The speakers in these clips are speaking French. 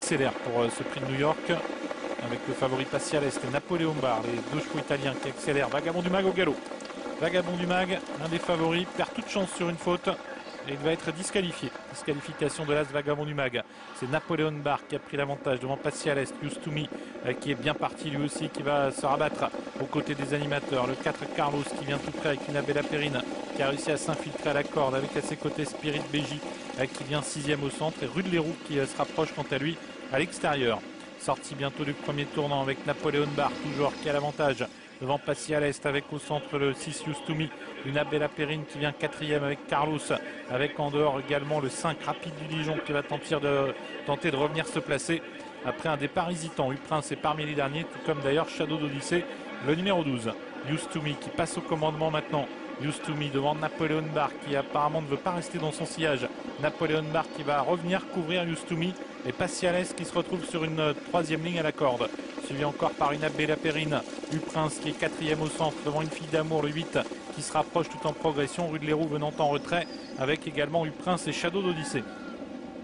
accélère pour ce prix de New York avec le favori Passiales et Napoléon Bar, les deux chevaux italiens qui accélèrent. Vagabond du Mag au galop. Vagabond du Mag, l'un des favoris, perd toute chance sur une faute et il va être disqualifié. Disqualification de l'As Vagabond du Mag. C'est Napoléon Bar qui a pris l'avantage devant Passiales, Used to Me qui est bien parti lui aussi, qui va se rabattre aux côtés des animateurs. Le 4 Carlos qui vient tout près avec une Bella Perrine qui a réussi à s'infiltrer à la corde avec à ses côtés Spirit Beji qui vient 6e au centre et Rude Leroux qui se rapproche quant à lui à l'extérieur. Sortie bientôt du premier tournant avec Napoléon Bar toujours qui a l'avantage devant Passiales avec au centre le 6 Used to Me, une Bella Perrine qui vient 4e avec Carlos, avec en dehors également le 5 Rapide du Dijon qui va tenter de revenir se placer après un départ hésitant. Uprince est parmi les derniers, tout comme d'ailleurs Shadow d'Odyssée, le numéro 12. Used to Me qui passe au commandement maintenant. Used to Me devant Napoléon Bar qui apparemment ne veut pas rester dans son sillage. Napoléon Bar qui va revenir couvrir Used to Me et Passiales qui se retrouve sur une troisième ligne à la corde. Suivi encore par une Bella Perrine. Uprince qui est 4e au centre devant une Fille d'amour, le 8 qui se rapproche tout en progression. Rude Leroux venant en retrait avec également Uprince et Shadow d'Odyssée.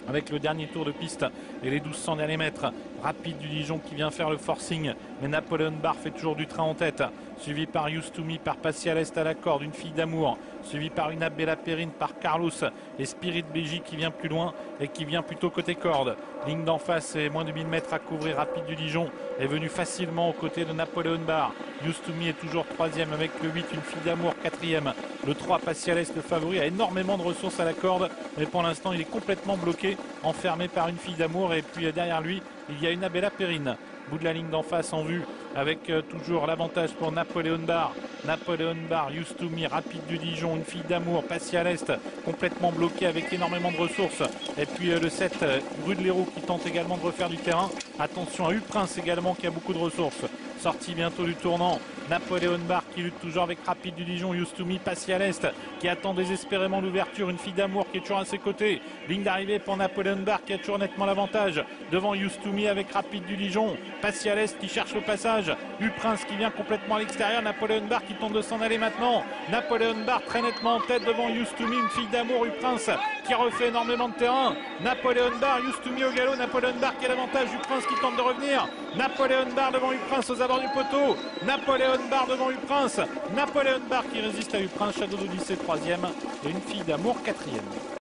Avec le dernier tour de piste et les 1200 derniers mètres. Rapide du Dijon qui vient faire le forcing. Mais Napoléon Bar fait toujours du train en tête. Suivi par Used to Me, par Passiales à la corde, une Fille d'amour. Suivi par une Bella Perrine, par Carlos et Spirit Beji qui vient plus loin et qui vient plutôt côté corde. Ligne d'en face et moins de 1000 mètres à couvrir. Rapide du Dijon est venu facilement aux côtés de Napoléon Bar. Used to Me est toujours 3e avec le 8, une Fille d'amour 4e. Le 3 Passiales, le favori, a énormément de ressources à la corde. Mais pour l'instant il est complètement bloqué, enfermé par une Fille d'amour. Et puis derrière lui il y a une Bella Perrine. Bout de la ligne d'en face en vue avec toujours l'avantage pour Napoléon Bar. Napoléon Bar, Used to Me, Rapide du Dijon, une Fille d'amour, Passiales complètement bloqué avec énormément de ressources. Et puis le 7 Rude Leroux qui tente également de refaire du terrain. Attention à Uprince également qui a beaucoup de ressources. Sortie bientôt du tournant. Napoléon Bar qui lutte toujours avec Rapide du Dijon, Used to Me, Passiales qui attend désespérément l'ouverture, une Fille d'amour qui est toujours à ses côtés. Ligne d'arrivée pour Napoléon Bar qui a toujours nettement l'avantage devant Used to Me avec Rapide du Dijon. Passiales qui cherche le passage. Uprince qui vient complètement à l'extérieur. Napoléon Bar qui tente de s'en aller maintenant. Napoléon Bar très nettement en tête devant Used to Me, une Fille d'amour. Uprince qui refait énormément de terrain. Napoléon Bar, Used to Me au galop. Napoléon Bar qui a l'avantage. Uprince qui tente de revenir. Napoléon Bar devant Uprince aux abords du poteau. Napoléon Bar devant Uprince. Napoléon Bar qui résiste à Uprince. Shadow d'Odyssée 3e et une Fille d'amour 4e.